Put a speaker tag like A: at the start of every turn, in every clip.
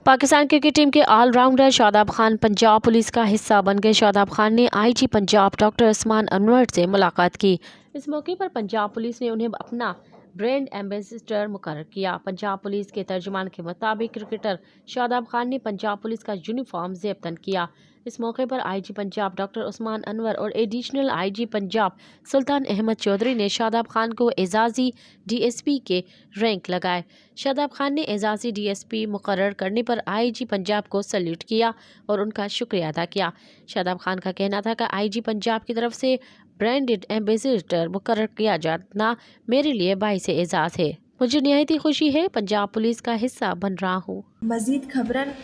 A: Pakistan cricket team کے all rounder Shadab Khan Punjab police کا حصہ بن گئے۔ شاداب خان نے آئی جی پنجاب ڈاکٹر عثمان انور سے ملاقات کی۔ اس موقع پر پنجاب پولیس نے انہیں اپنا برانڈ ایمبیسڈر مقرر کیا۔ پنجاب پولیس کے ترجمان کے مطابق کرکٹر شاداب خان نے پنجاب پولیس کا یونیفارم زیب تن کیا۔ اس موقع پر آئی جی پنجاب ڈاکٹر عثمان انور اور ایڈیشنل آئی جی پنجاب سلطان احمد چودھری نے شاداب خان کو اعزازی ڈی ایس پی کے رینک لگائے۔ شاداب خان نے اعزازی ڈی ایس پی مقرر کرنے پر آئی جی پنجاب کو سلیوٹ کیا اور ان کا شکریہ ادا کیا۔ شاداب خان کا کہنا تھا کہ آئی جی پنجاب کی طرف سے برانڈڈ ایمبیسڈر مقرر کیا جانا میرے لیے باعث اعزاز ہے۔ مجھے نہایت خوشی ہے پنجاب پولیس کا حصہ بن رہا ہوں۔
B: مزید خبرن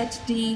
B: HD।